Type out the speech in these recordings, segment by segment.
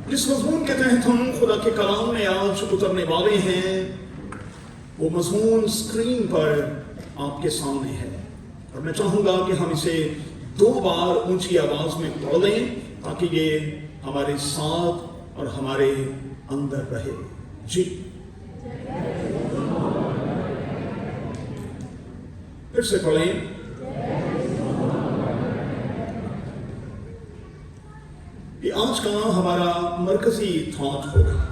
جس مضمون کے تحت ہم خدا کے کلام میں آج اترنے والے ہیں وہ مضمون اسکرین پر آپ کے سامنے ہے، اور میں چاہوں گا کہ ہم اسے 2 بار اونچی آواز میں پڑھ لیں تاکہ یہ ہمارے ساتھ اور ہمارے اندر رہے۔ جی پھر سے پڑھیں۔ یہ آج کا ہمارا مرکزی تھاٹ ہوگا،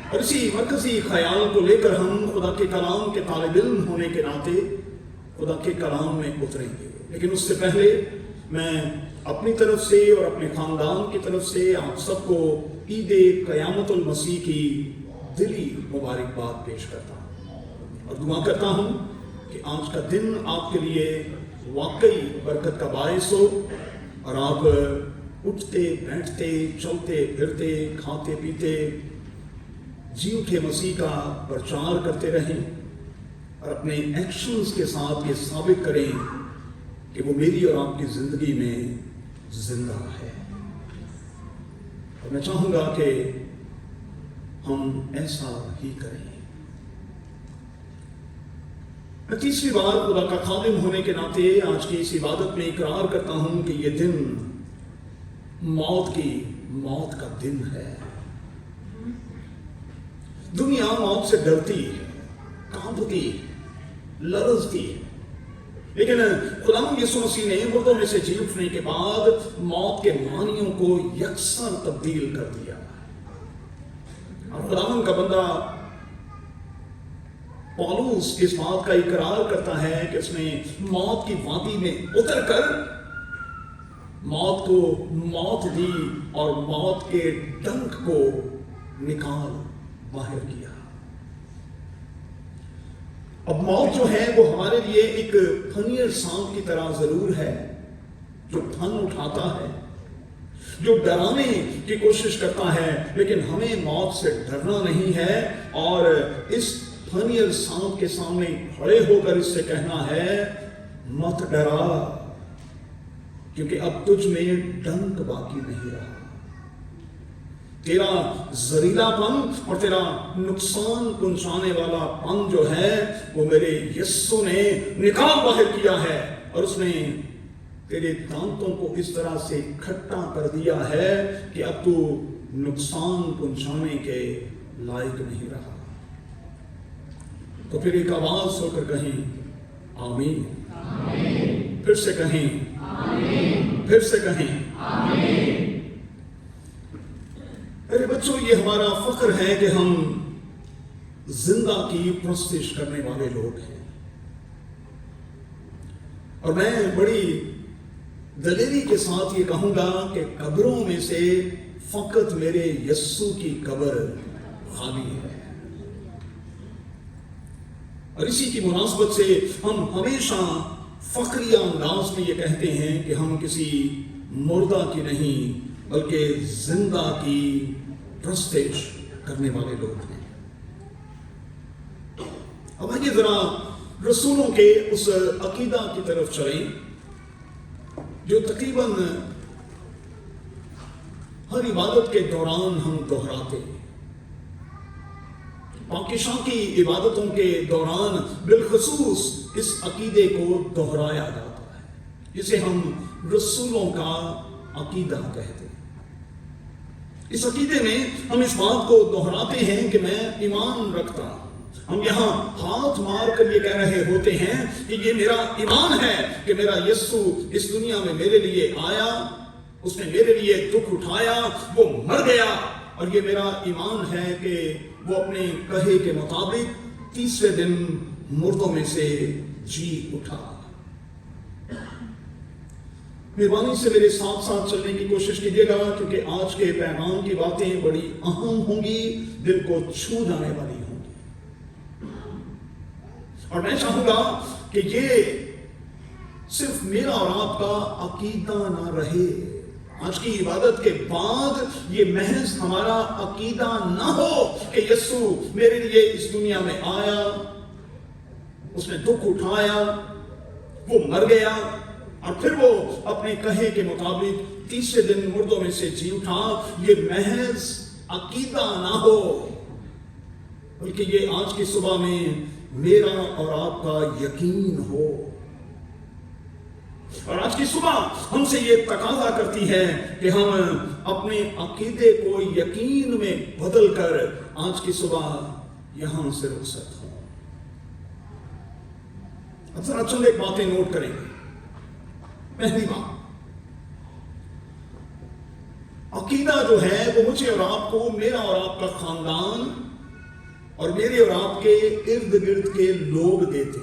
اور اسی مرکزی خیال کو لے کر ہم خدا کے کلام کے طالب علم ہونے کے ناطے خدا کے کلام میں اتریں گے۔ لیکن اس سے پہلے میں اپنی طرف سے اور اپنے خاندان کی طرف سے آپ سب کو عید قیامت المسیح کی دلی مبارکباد پیش کرتا ہوں، اور دعا کرتا ہوں کہ آج کا دن آپ کے لیے واقعی برکت کا باعث ہو، اور آپ اٹھتے بیٹھتے چلتے پھرتے کھاتے پیتے جی اٹھے مسیح کا پرچار کرتے رہیں، اور اپنے ایکشنز کے ساتھ یہ ثابت کریں کہ وہ میری اور آپ کی زندگی میں زندہ ہے۔ اور میں چاہوں گا کہ ہم ایسا ہی کریں۔ میں تیسری بار خدا کا خادم ہونے کے ناطے آج کی اس عبادت میں اقرار کرتا ہوں کہ یہ دن موت کا دن ہے۔ دنیا موت سے ڈرتی ہے، کانپتی ہے، لرزتی ہے، لیکن خداوند یسوع مسیح نے مردوں میں سے جی اٹھنے کے بعد موت کے معنیوں کو یکساں تبدیل کر دیا، اور خداوند کا بندہ پولس اس بات کا اقرار کرتا ہے کہ اس نے موت کی وادی میں اتر کر موت کو موت دی اور موت کے ڈنک کو نکال باہر کیا۔ اب موت جو ہے وہ ہمارے لیے ایک پھنیر سانپ کی طرح ضرور ہے، جو پھن اٹھاتا ہے، جو ڈرانے کی کوشش کرتا ہے، لیکن ہمیں موت سے ڈرنا نہیں ہے، اور اس پھنیر سانپ کے سامنے کھڑے ہو کر اس سے کہنا ہے مت ڈرا، کیونکہ اب تجھ میں ڈنک باقی نہیں رہا۔ تیرا زہریلا پن اور تیرا نقصان پہنچانے والا پن جو ہے وہ میرے یسوع نے نکال باہر کیا ہے، اور اس نے تیرے دانتوں کو اس طرح سے کھٹا کر دیا ہے کہ اب تو نقصان پہنچانے کے لائق نہیں رہا۔ تو پھر ایک آواز ہو کر کہیں آمین، پھر سے کہیں آمین، پھر سے کہیں آمین۔ میرے بچوں، یہ ہمارا فخر ہے کہ ہم زندہ کی پرستش کرنے والے لوگ ہیں، اور میں بڑی دلیری کے ساتھ یہ کہوں گا کہ قبروں میں سے فقط میرے یسوع کی قبر خالی ہے، اور اسی کی مناسبت سے ہم ہمیشہ فخریہ انداز میں یہ کہتے ہیں کہ ہم کسی مردہ کی نہیں بلکہ زندہ کی پرستش کرنے والے لوگ ہیں۔ اب آئیے ذرا رسولوں کے اس عقیدہ کی طرف چلیں جو تقریباً ہر عبادت کے دوران ہم دہراتے ہیں۔ پاکشاں کی عبادتوں کے دوران بالخصوص اس عقیدے کو دہرایا جاتا ہے، جسے ہم رسولوں کا عقیدہ کہتے ہیں۔ اس عقیدے میں ہم اس بات کو دہراتے ہیں کہ میں ایمان رکھتا ہوں۔ ہم یہاں ہاتھ مار کر یہ کہہ رہے ہوتے ہیں کہ یہ میرا ایمان ہے کہ میرا یسوع اس دنیا میں میرے لیے آیا، اس نے میرے لیے دکھ اٹھایا، وہ مر گیا، اور یہ میرا ایمان ہے کہ وہ اپنے کہے کے مطابق تیسرے دن مردوں میں سے جی اٹھا۔ مہربانی سے میرے ساتھ ساتھ چلنے کی کوشش کیجیے گا، کیونکہ آج کے پیغام کی باتیں بڑی اہم ہوں گی، دل کو چھو جانے والی ہوں گی، اور میں چاہوں گا کہ یہ صرف میرا اور آپ کا عقیدہ نہ رہے۔ آج کی عبادت کے بعد یہ محض ہمارا عقیدہ نہ ہو کہ یسوع میرے لیے اس دنیا میں آیا، اس نے دکھ اٹھایا، وہ مر گیا، اور پھر وہ اپنے کہے کے مطابق तीसरे दिन मुर्दों में से जी उठा, ये महज अकीदा ना हो, बल्कि ये आज की सुबह में मेरा और आपका यकीन हो। और आज की सुबह हमसे ये तकाजा करती है कि हम अपने अकीदे को यकीन में बदल कर आज की सुबह यहां से रुखसत हो। अब जरा चंद एक बातें नोट करेंगे। पहली बात, अकीदा जो है वो मुझे और आपको, मेरा और आपका खानदान और मेरे और आपके इर्द गिर्द के लोग देते।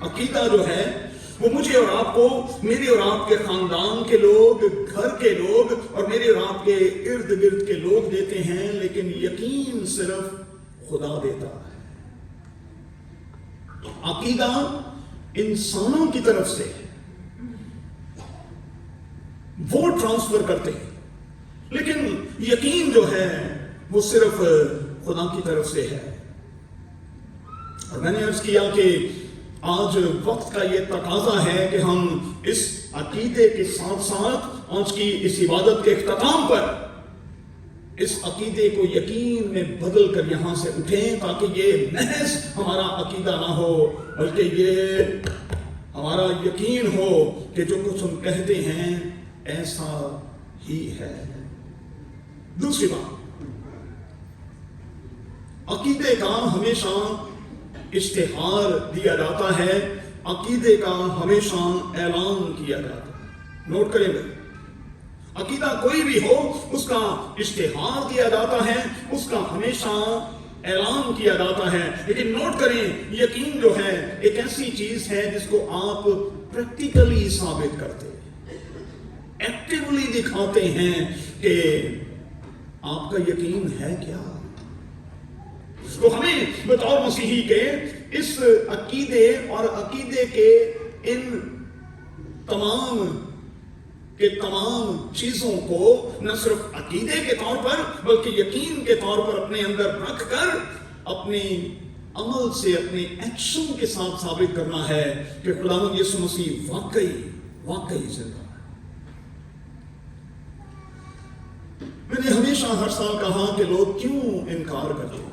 अकीदा जो है वो मुझे और आपको, मेरे और आपके खानदान के लोग, घर के लोग और मेरे और आपके इर्द गिर्द के लोग देते हैं, लेकिन यकीन सिर्फ खुदा देता है। अकीदा इंसानों की तरफ से वो ट्रांसफर करते हैं, लेकिन यकीन जो है वो सिर्फ खुदा की तरफ से है। और मैंने अर्ज किया कि आज वक्त का ये तकाजा है कि हम इस अकीदे के साथ साथ आज की इस इबादत के इख्तिताम पर इस अकीदे को यकीन में बदल कर यहां से उठें, ताकि ये महज हमारा अकीदा ना हो, बल्कि ये हमारा यकीन हो कि जो कुछ हम कहते हैं ऐसा ही है। दूसरी बात, अकीदे का हमेशा इश्तिहार दिया जाता है, अकीदे का हमेशा ऐलान किया जाता है। नोट करेंगे, अकीदा कोई भी हो उसका इश्तिहार दिया जाता है, उसका हमेशा ऐलान किया जाता है। लेकिन नोट करें, यकीन जो है एक ऐसी चीज है जिसको आप प्रैक्टिकली साबित करते हैं, एक्टिवली दिखाते हैं कि आपका यकीन है क्या। तो हमें बतौर मसीही के इस अकीदे और अकीदे के इन तमाम चीजों को न सिर्फ अकीदे के तौर पर बल्कि यकीन के तौर पर अपने अंदर रखकर अपने अमल से, अपने एक्शन के साथ साबित करना है कि खुदावंद यीशु मसीह वाकई जिंदा है। मैंने हमेशा हर साल कहा कि लोग क्यों इनकार करते हैं,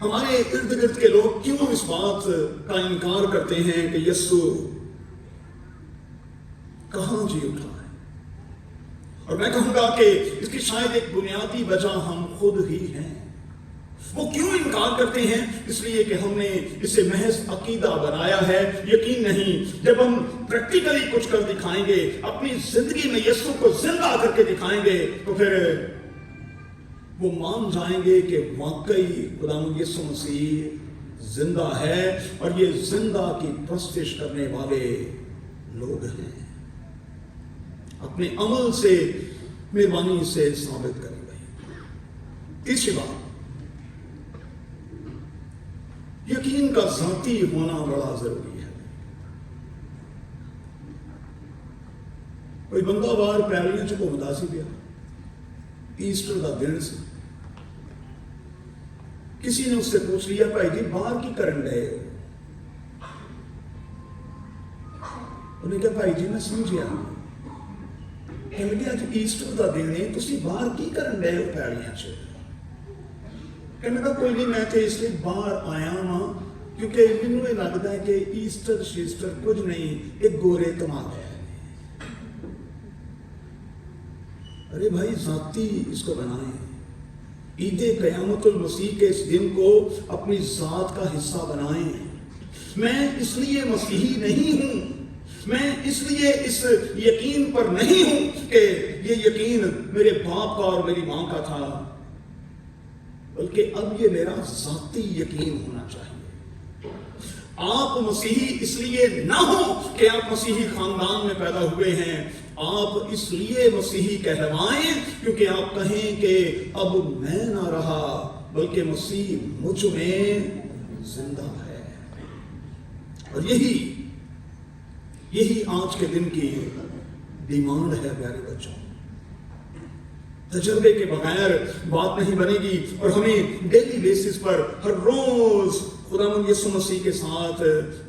हमारे इर्द गिर्द के लोग क्यों इस बात का इनकार करते हैं कि यीशु कहां जी उठा है। और मैं कहूंगा कि इसकी शायद एक बुनियादी वजह हम खुद ही हैं। वो क्यों इनकार करते हैं? इसलिए कि हमने इसे महज अकीदा बनाया है, यकीन नहीं। जब हम प्रैक्टिकली कुछ कर दिखाएंगे, अपनी जिंदगी में यीशु को जिंदा करके दिखाएंगे, तो फिर वो मान जाएंगे कि वाकई खुदावंद यीशु मसीह जिंदा है और ये जिंदा की प्रस्तिश करने वाले लोग हैं। अपने अमल से, मेहरबानी से साबित करेंगे। तीसरी बात, यकीन का जाती होना बड़ा जरूरी है। कोई बंदा बाहर पैलियां च घूमदा सी पिया, ईस्टर का दिन से किसी ने उससे पूछ लिया, भाई जी बाहर की करन गए हो? उन्हें कहा, भाई जी मैं समझिया, कहने अज ईस्टर का दिन है, तुसी बाहर की करन गए हो पैलियां च? कहने का कोई नहीं, मैं तो इसलिए बाहर आया वहां क्योंकि मैनू ये लगता है कि ईस्टर शीस्टर कुछ नहीं, एक गोरे तमाम है। अरे भाई जाती इसको बनाए, ईदे क़यामतुल मसीह के इस दिन को अपनी जात का हिस्सा बनाएं। मैं इसलिए मसीही नहीं हूं, मैं इसलिए इस यकीन पर नहीं हूं कि ये यकीन मेरे बाप का और मेरी मां का था, बल्कि अब ये मेरा जाती यकीन होना चाहिए। आप मसीही इसलिए ना हो कि आप मसीही खानदान में पैदा हुए हैं, आप इसलिए मसीही कहलवाएं क्योंकि आप कहें कि अब मैं ना रहा बल्कि मसीह मुझ में जिंदा है। और यही आज के दिन की डिमांड है प्यारे बच्चों। तजर्बे के बगैर बात नहीं बनेगी और हमें डेली बेसिस पर हर रोज खुदावंद यीशु मसीह के साथ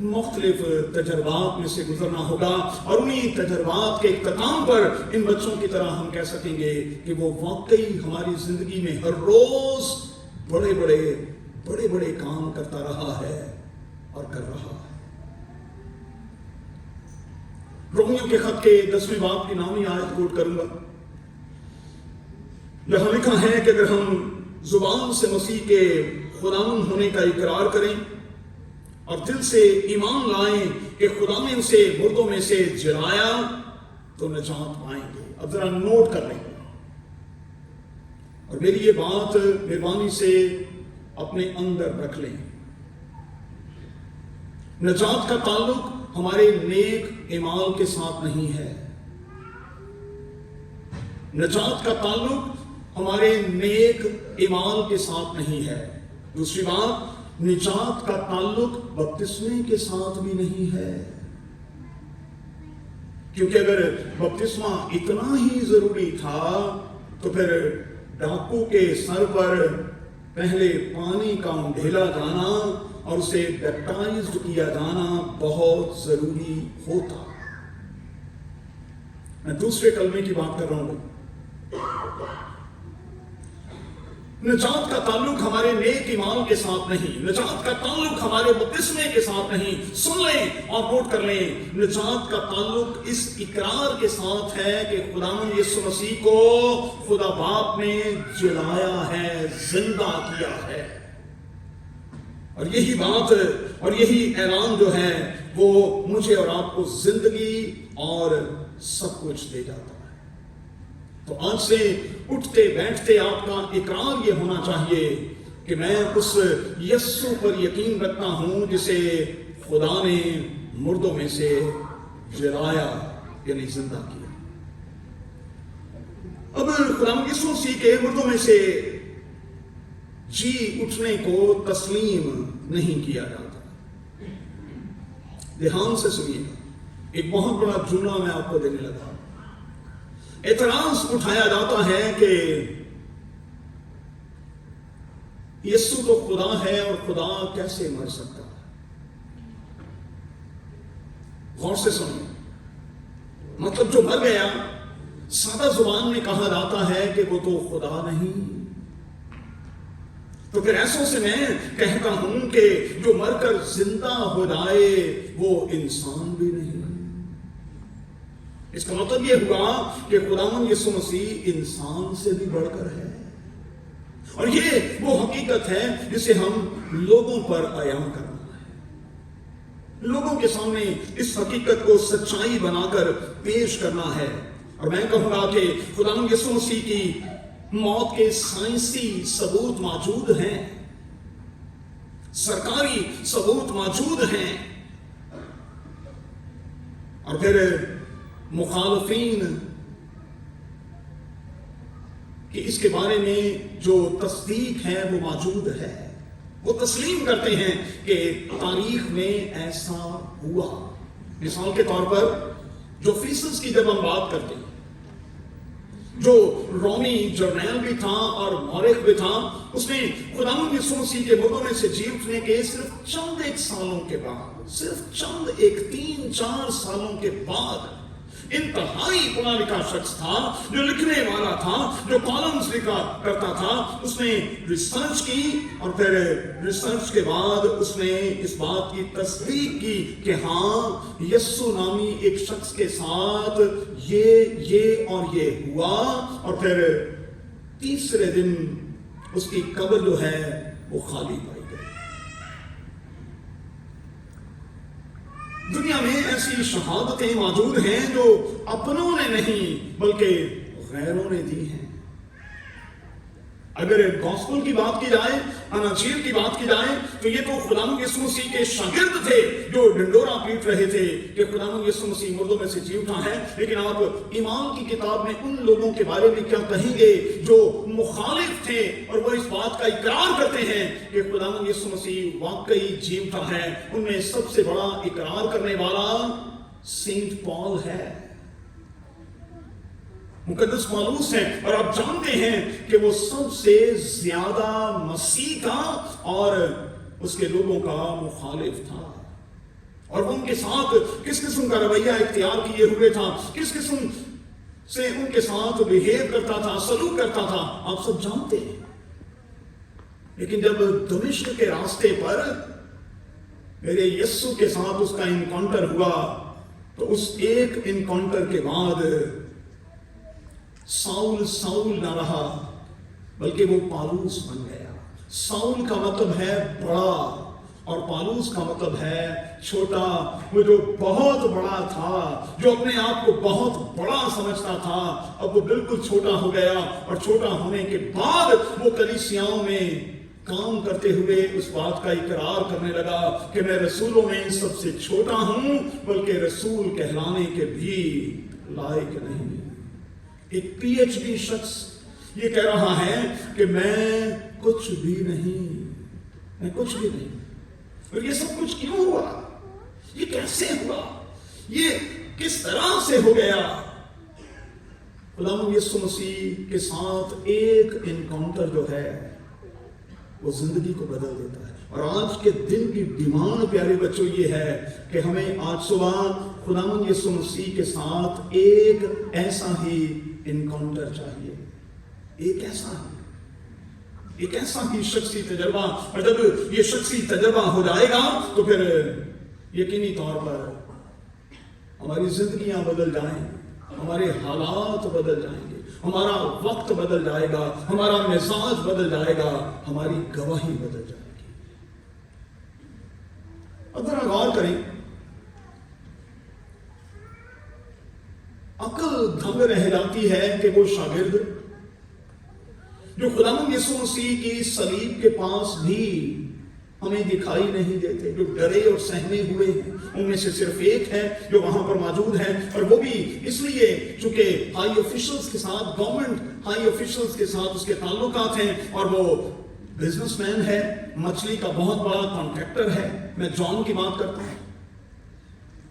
मुख्तलिफ तजर्बात में से गुजरना होगा, और उन्हीं तजर्बात के इख्तिताम पर इन बच्चों की तरह हम कह सकेंगे कि वो वाकई हमारी जिंदगी में हर रोज बड़े बड़े काम करता रहा है और कर रहा है। रोमियों के खत के 10वें बाब की नामी आयत कोट करूंगा। यहां लिखा है कि अगर हम जुबान से मसीह के खुदावंद होने का इकरार करें और दिल से ईमान लाएं कि खुदा ने उसे मुर्दों में से जिलाया, तो निजात पाएंगे। अब जरा नोट कर लें और मेरी ये बात मेहरबानी से अपने अंदर रख लें। निजात का ताल्लुक हमारे नेक ईमाल के साथ नहीं है। निजात का ताल्लुक हमारे नेक ईमाल के साथ नहीं है। दूसरी बात, निजात का ताल्लुक बपतिस्मे के साथ भी नहीं है, क्योंकि अगर बपतिस्मा इतना ही जरूरी था तो फिर डाकू के सर पर पहले पानी का ढेला जाना और उसे बैप्टाइज किया जाना बहुत जरूरी होता। मैं दूसरे कलमे की बात कर रहा हूं। निजात का ताल्लुक हमारे नेक ईमान के साथ नहीं, निजात का ताल्लुक हमारे बपतिस्मे के साथ नहीं। सुन लें और नोट कर लें, निजात का ताल्लुक इस इकरार के साथ है कि खुदावंद यीशु मसीह को खुदा बाप ने जिलाया है, जिंदा किया है। और यही बात और यही ऐलान जो है वो मुझे और आपको जिंदगी और सब कुछ दे जाता है। तो आज से उठते बैठते आपका इकरार ये होना चाहिए कि मैं उस यस्सु पर यकीन रखता हूं जिसे खुदा ने मुर्दों में से जिलाया, यानी जिंदा किया। अब खुदा यीशु मसीह के मुर्दों में से जी उठने को तस्लीम नहीं किया जाता। ध्यान से सुनिएगा, एक बहुत बड़ा जुमला मैं आपको देने लगा। एतराज उठाया जाता है कि यीशु तो खुदा है और खुदा कैसे मर सकता है। गौर से सुनिए, मतलब जो मर गया, सादा जुबान में कहा जाता है कि वो तो खुदा नहीं। तो फिर ऐसों से मैं कहता हूं कि जो मरकर जिंदा हो जाए वो इंसान भी नहीं। इसका मतलब यह हुआ कि खुदावंद यीशु मसीह इंसान से भी बढ़कर है, और ये वो हकीकत है जिसे हम लोगों पर आयाम करना है, लोगों के सामने इस हकीकत को सच्चाई बनाकर पेश करना है। और मैं कहूंगा कि खुदावंद यीशु मसीह की मौत के साइंसी सबूत मौजूद हैं, सरकारी सबूत मौजूद हैं, और फिर मुखालफीन कि इसके बारे में जो तस्दीक है वो मौजूद है। वो तस्लीम करते हैं कि तारीख में ऐसा हुआ। मिसाल के तौर पर जो फीसस की जब हम बात करते हैं, जो रोमी जर्नैल भी था और मौरिख भी था, उसने खुदावंद यीशु मसीह के मुर्दों में से जी उठने के सिर्फ चंद एक सालों के बाद, सिर्फ चंद एक 3-4 सालों के बाद इंतहाई पढ़ा लिखा शख्स था, जो लिखने वाला था, जो कॉलम्स लिखा करता था, उसने रिसर्च की और फिर रिसर्च के बाद उसने इस बात की तस्दीक की कि हाँ, यस्सु नामी एक शख्स के साथ ये और ये हुआ। और फिर तीसरे दिन उसकी कब्र जो है वो खाली पाई गई। दुनिया में ऐसी शहादतें मौजूद हैं जो अपनों ने नहीं बल्कि गैरों ने दी हैं। अगर गॉस्पेल की बात की जाए, अनाजील की बात की जाए, तो ये तो खुदावंद यीशु मसीह के शागिर्द थे जो ढिंडोरा पीट रहे थे कि खुदावंद यीशु मसीह मुर्दों में से जी उठा है। लेकिन आप ईमान की किताब में उन लोगों के बारे में क्या कहेंगे जो मुखालिफ थे और वो इस बात का इकरार करते हैं कि खुदावंद यीशु मसीह वाकई जी उठा है। उनमें सबसे बड़ा इकरार करने वाला सेंट पॉल है, मुकद्दस पौलुस है। और आप जानते हैं कि वो सबसे ज्यादा मसीह का और اس کے لوگوں کا مخالف تھا، اور وہ ان کے ساتھ کس قسم کا رویہ اختیار کیے ہوئے تھا، کس قسم سے ان کے ساتھ بہیو کرتا تھا، سلوک کرتا تھا، آپ سب جانتے ہیں۔ لیکن جب دمشق کے راستے پر میرے یسوع کے ساتھ اس کا انکاؤنٹر ہوا، تو اس ایک انکاؤنٹر کے بعد ساؤل ساؤل نہ رہا، بلکہ وہ پالوس بن گیا۔ ساؤل کا مطلب ہے بڑا، اور پالوس کا مطلب ہے چھوٹا۔ وہ جو بہت بڑا تھا، جو اپنے آپ کو بہت بڑا سمجھتا تھا، اب وہ بالکل چھوٹا ہو گیا، اور چھوٹا ہونے کے بعد وہ کلیسیاؤں میں کام کرتے ہوئے اس بات کا اقرار کرنے لگا کہ میں رسولوں میں سب سے چھوٹا ہوں، بلکہ رسول کہلانے کے بھی لائق نہیں۔ ایک پی ایچ ڈی شخص یہ کہہ رہا ہے کہ میں کچھ بھی نہیں، میں کچھ بھی نہیں۔ اور یہ سب کچھ کیوں ہوا؟ یہ کیسے ہوا؟ یہ کس طرح سے ہو گیا؟ خداوند یسوع مسیح کے ساتھ ایک انکاؤنٹر جو ہے وہ زندگی کو بدل دیتا ہے۔ اور آج کے دن کی ڈیمانڈ پیارے بچوں یہ ہے کہ ہمیں آج صبح خداوند یسوع مسیح کے ساتھ ایک ایسا ہی انکاؤنٹر چاہیے، ایک ایسا ہی شخصی تجربہ۔ اور جب یہ شخصی تجربہ ہو جائے گا تو پھر یقینی طور پر ہماری زندگیاں بدل جائیں گی، ہمارے حالات بدل جائیں گے، ہمارا وقت بدل جائے گا، ہمارا مزاج بدل جائے گا، ہماری گواہی بدل جائے گی۔ اب ذرا غور کریں، عقل دھنگ رہ جاتی ہے کہ وہ شاگرد جو خداوند یسوع مسیح کی صلیب کے پاس بھی ہمیں دکھائی نہیں دیتے، جو ڈرے اور سہمے ہوئے ہیں، ان میں سے صرف ایک ہے جو وہاں پر موجود ہے، اور وہ بھی اس لیے چونکہ ہائی آفیشلز کے ساتھ، گورنمنٹ ہائی آفیشلز کے ساتھ اس کے تعلقات ہیں، اور وہ بزنس مین ہے، مچھلی کا بہت بڑا کانٹریکٹر ہے۔ میں جان کی بات کرتا ہوں،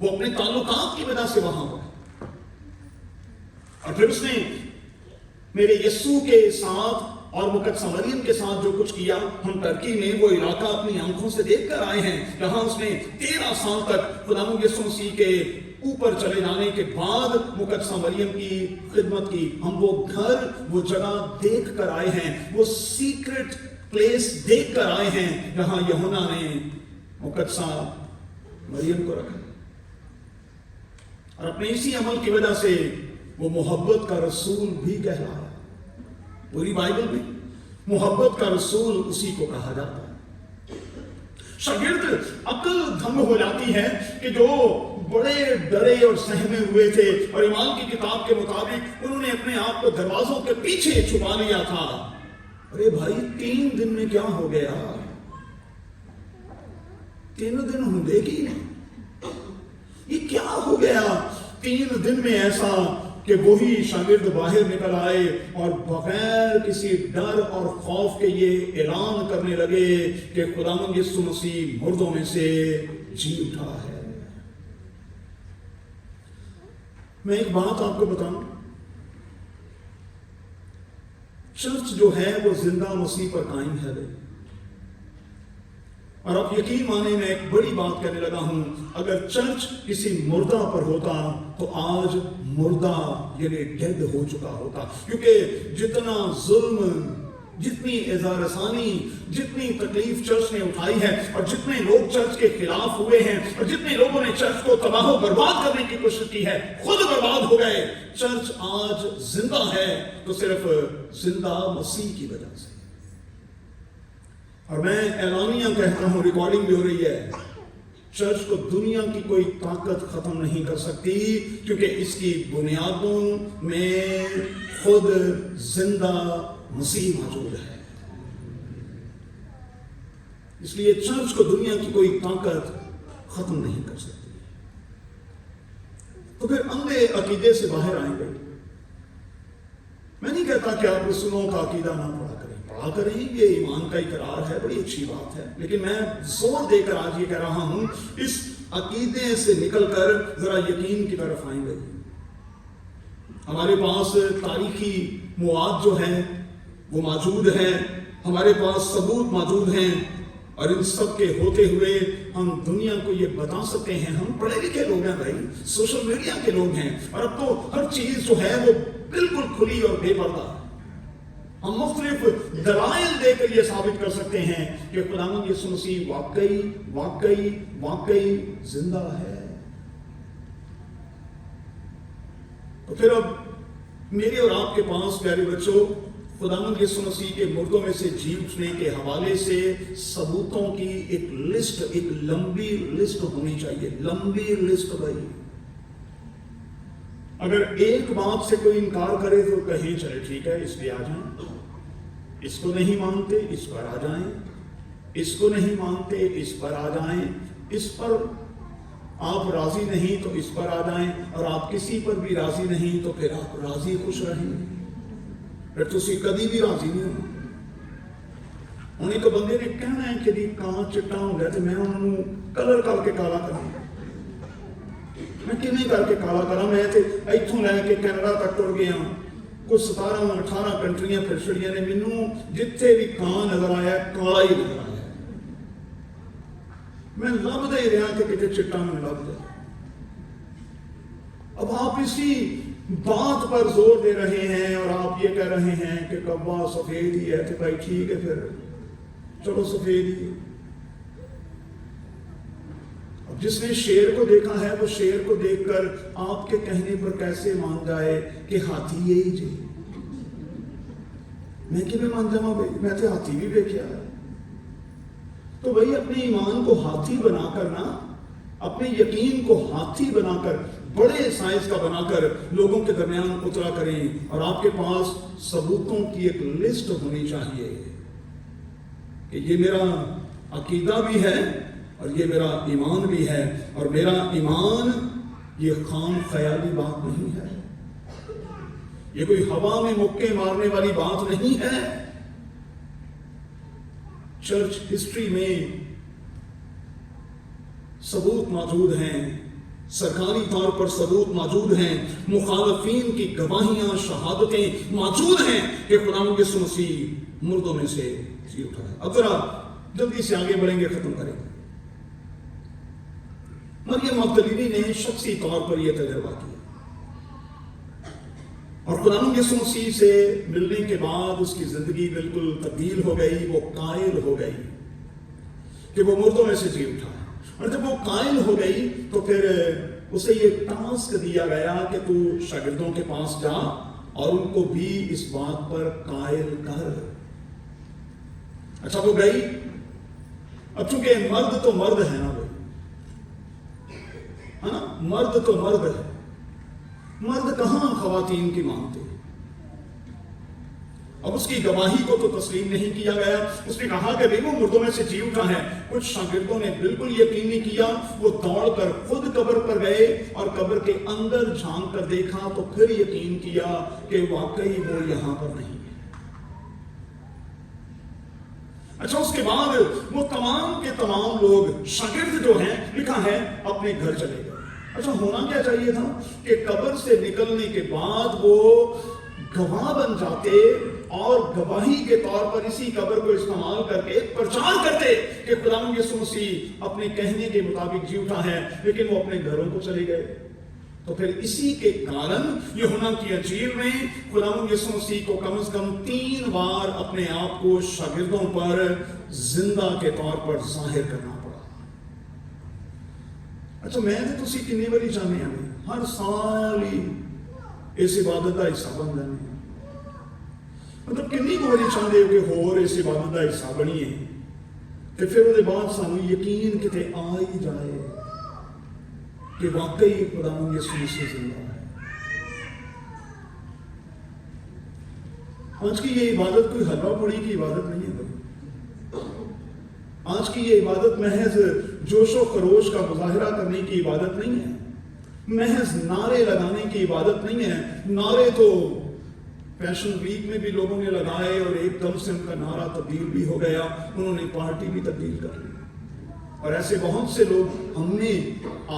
وہ اپنے تعلقات کی وجہ سے وہاں پر، اور پھر اس نے میرے یسوع کے ساتھ اور مقدسہ مریم کے ساتھ جو کچھ کیا، ہم ترکی میں وہ علاقہ اپنی آنکھوں سے دیکھ کر آئے ہیں، جہاں اس نے 13 سال تک خداوند یسوع مسیح کے اوپر چلے جانے کے بعد مقدسہ مریم کی خدمت کی۔ ہم وہ گھر، وہ جگہ دیکھ کر آئے ہیں، وہ سیکرٹ پلیس دیکھ کر آئے ہیں جہاں یوحنا نے مقدسہ مریم کو رکھا، اور اپنے اسی عمل کی وجہ سے وہ محبت کا رسول بھی کہلایا۔ پوری بائبل میں محبت کا رسول اسی کو کہا جاتا ہے۔ شاگرد عقل دھنگ ہو جاتی ہے کہ جو بڑے ڈرے اور سہمے ہوئے تھے، اور ایمان کی کتاب کے مطابق انہوں نے اپنے آپ کو دروازوں کے پیچھے چھپا لیا تھا۔ ارے بھائی، 3 دن میں کیا ہو گیا؟ 3 دن ہوندے کی نہیں، یہ کیا ہو گیا 3 دن میں ایسا کہ وہی شاگرد باہر نکل آئے اور بغیر کسی ڈر اور خوف کے یہ اعلان کرنے لگے کہ خداوند یسوع مسیح مردوں میں سے جی اٹھا ہے۔ میں ایک بات آپ کو بتاؤں، چرچ جو ہے وہ زندہ مسیح پر قائم ہے، اور آپ یقین مانیں میں ایک بڑی بات کہنے لگا ہوں، اگر چرچ کسی مردہ پر ہوتا تو آج مردہ یعنی ڈیڈ ہو چکا ہوتا، کیونکہ جتنا ظلم، جتنی اذا رسانی، جتنی تکلیف چرچ نے اٹھائی ہے، اور جتنے لوگ چرچ کے خلاف ہوئے ہیں، اور جتنے لوگوں نے چرچ کو تباہ و برباد کرنے کی کوشش کی ہے، خود برباد ہو گئے۔ چرچ آج زندہ ہے تو صرف زندہ مسیح کی وجہ سے۔ اور میں اعلانیہ کہتا ہوں، ریکارڈنگ بھی ہو رہی ہے، چرچ کو دنیا کی کوئی طاقت ختم نہیں کر سکتی، کیونکہ اس کی بنیادوں میں خود زندہ مسیح موجود ہے۔ اس لیے چرچ کو دنیا کی کوئی طاقت ختم نہیں کر سکتی۔ تو پھر اندھے عقیدے سے باہر آئیں گے۔ میں نہیں کہتا کہ آپ رسولوں کا عقیدہ نہ پڑھا کریں، پڑھا کریں، یہ ایمان کا اقرار ہے، بڑی اچھی بات ہے، لیکن میں زور دے کر آج یہ کہہ رہا ہوں، اس عقیدے سے نکل کر ذرا یقین کی طرف آئیں گے۔ ہمارے پاس تاریخی مواد جو ہیں وہ موجود ہیں، ہمارے پاس ثبوت موجود ہیں और इन सब के होते हुए हम दुनिया को ये बता सकते हैं, हम पढ़े लिखे लोग हैं भाई, सोशल मीडिया के लोग हैं, और अब तो हर चीज जो है वो बिल्कुल खुली और बेपर्दा। हम मुख्तलिफ दलाइल देकर ये साबित कर सकते हैं कि खुदावंद यीशु मसीह वाकई वाकई वाकई जिंदा है। तो फिर अब मेरे और आपके पास प्यारे बच्चों खुदावंद यीशु मसीह के मुर्दों में से जी उठने के हवाले से सबूतों की एक लिस्ट, एक लंबी लिस्ट होनी चाहिए, लंबी लिस्ट भाई। अगर एक बात से कोई इनकार करे तो कहें चले ठीक है इस पे आ जाएं, इसको नहीं मानते इस पर आ जाएं, इसको नहीं मानते इस पर आ जाएं, इस पर आप राजी नहीं तो इस पर आ जाएं, और आप किसी पर भी राजी नहीं तो फिर आप राजी खुश रहेंगे, फिर तुसी कभी भी राजी नहीं हो। ਹੁਣ ਇੱਕ ਬੰਦੇ ਨੇ ਕਹਿਣਾ ਹੈ ਕਿ ਜੀ ਕਾਂ ਚਿੱਟਾ ਹੁੰਦਾ ਤੇ ਮੈਂ ਉਹਨਾਂ ਨੂੰ ਕਲਰ ਕਰਕੇ ਕਾਲਾ ਕਰਾਂ, ਮੈਂ ਕਿਵੇਂ ਕਰਕੇ ਕਾਲਾ ਕਰਾਂ? ਮੈਂ ਤੇ ਇੱਥੋਂ ਲੈ ਕੇ ਕੈਨੇਡਾ ਤੱਕ ਟੁਰ ਗਿਆ, ਕੁਝ 17-18 ਕੰਟਰੀਆਂ ਫਿਰ ਛੜੀਆਂ ਨੇ, ਮੈਨੂੰ ਜਿੱਥੇ ਵੀ ਕਾਂ ਨਜ਼ਰ ਆਇਆ ਕਾਲਾ ਹੀ ਨਜ਼ਰ ਆਇਆ, मैं लभदा ही रहा कि कितने चिट्टा में लभ जाए। अब आप इसी बात पर जोर दे रहे हैं और आप ये कह रहे हैं कि कब्बा सफेद ही है, तो भाई ठीक है फिर चलो सफेद ही। अब जिसने शेर को देखा है वो शेर को देखकर आपके कहने पर कैसे मान जाए कि हाथी यही जी? मैं कि मान जावा भाई, मैं तो हाथी भी देखा है। तो भाई अपने ईमान को हाथी बनाकर ना, अपने यकीन को हाथी बनाकर, बड़े साइंस का बनाकर लोगों के दरमियान उतरा करें, और आपके पास सबूतों की एक लिस्ट होनी चाहिए कि ये मेरा अकीदा भी है और ये मेरा ईमान भी है, और मेरा ईमान ये खाम ख्याली बात नहीं है, ये कोई हवा में मुक्के मारने वाली बात नहीं है। चर्च हिस्ट्री में सबूत मौजूद हैं, सरकारी तौर पर सबूत मौजूद हैं, मुखालफीन की गवाहियां, शहादतें मौजूद हैं कि खुदावंद यीशु मसीह मुर्दों में से जी उठा है। अब जरा जल्दी से आगे बढ़ेंगे, खत्म करेंगे। मरियम मगदलीनी ने शख्सी तौर पर यह तजर्बा किया, और खुदावंद यीशु मसीह से मिलने के बाद उसकी जिंदगी बिल्कुल तब्दील हो गई। वो कायल हो गई कि वो मुर्दों में से जी उठा, और जब वो कायल हो गई तो फिर उसे ये टास्क दिया गया कि तू शागिर्दों के पास जा और उनको भी इस बात पर कायल कर। अच्छा वो गई। अब चूंकि मर्द तो मर्द है ना भाई, है ना, मर्द तो मर्द है, मर्द कहां खवातीन की मानते। अब उसकी गवाही को तो तस्लीम नहीं किया गया। उसने कहा कि भाई वो मुर्दों में से जी उठा है। कुछ शागिर्दों ने बिल्कुल यकीन नहीं किया, वो दौड़कर खुद कब्र पर गए और कब्र के अंदर झांक कर देखा तो फिर यकीन किया कि वाकई वो यहां पर नहीं है। अच्छा उसके बाद वो तमाम के तमाम लोग शागिर्द जो हैं, लिखा है अपने घर चले गए। अच्छा होना क्या चाहिए था कि कब्र से निकलने के बाद वो गवाह बन जाते और गवाही के तौर पर इसी कब्र को इस्तेमाल करके प्रचार करते कि खुदावंद यीशु मसीह अपने कहने के मुताबिक जी उठा है, लेकिन वो अपने घरों को चले गए। तो फिर इसी के कारण यूहन्ना की अंजील में खुदावंद यीशु मसीह को कम से कम 3 बार अपने आप को शागिर्दों पर जिंदा के तौर पर जाहिर करना पड़ा। अच्छा मैं तो तुसी कितनी बारी चाहते हैं हर साल ही इस इबादत का हिस्सा बन जाने, मतलब कितनी बारी चाहते हो कि होर इस इबादत का हिस्सा बनीए, तो फिर उसके बाद सानू यकीन किते आ ही जाए कि वाकई खुदावंद यीशु मसीह जिंदा है। आज की ये इबादत कोई हलवा पूड़ी की इबादत नहीं है भाई। आज की ये इबादत महज जोशो खरोश का मुजाहिरा करने की इबादत नहीं है, महज नारे लगाने की इबादत नहीं है। नारे तो फैशन वीक में भी लोगों ने लगाए और एकदम से उनका नारा तब्दील भी हो गया, उन्होंने पार्टी भी तब्दील कर ली। और ऐसे बहुत से लोग हमने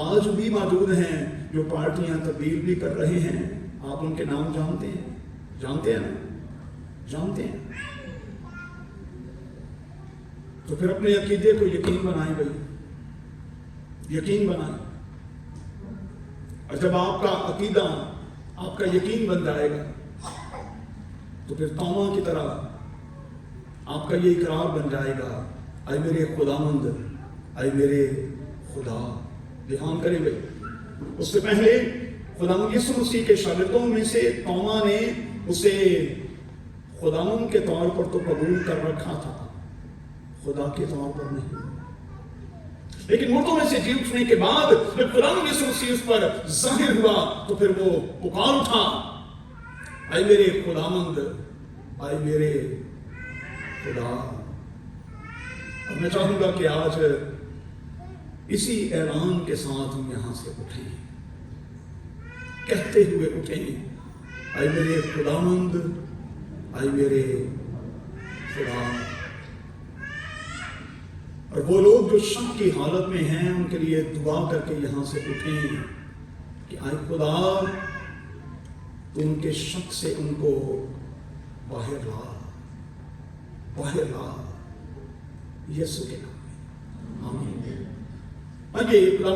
आज भी मौजूद हैं जो पार्टियां तब्दील भी कर रहे हैं। आप उनके नाम जानते हैं, जानते हैं ना, जानते हैं। तो फिर अपने अकीदे को यकीन बनाएं भाई, यकीन बनाएं। और जब आपका अकीदा आपका यकीन बन जाएगा तो फिर तौमा की तरह आपका ये इकरार बन जाएगा, आए मेरे खुदामंद, आए मेरे खुदा। ध्यान करें भाई, उससे पहले खुदावंद यीशु मसीह के शागिर्दों में से तौमा ने उसे खुदावंद के तौर पर तो कबूल कर रखा था, खुदा के तौर पर नहीं। लेकिन मुर्दों में से जी उठने के बाद जब खुदावंद यीशु मसीह उस पर जाहिर हुआ तो फिर वो पुकार उठा, आए मेरे खुदावंद, आए मेरे खुदा। और मैं चाहूंगा कि आज इसी ऐलान के साथ हम यहां से उठें, कहते हुए उठें, आए मेरे खुदावंद, आए मेरे खुदा। और वो लोग जो शक की हालत में हैं उनके लिए दुआ करके यहां से उठें कि आए खुदा, तो उनके शक से उनको बाहर ला, बाहर ला, यीशु के नाम में, आमीन। आइए खुदा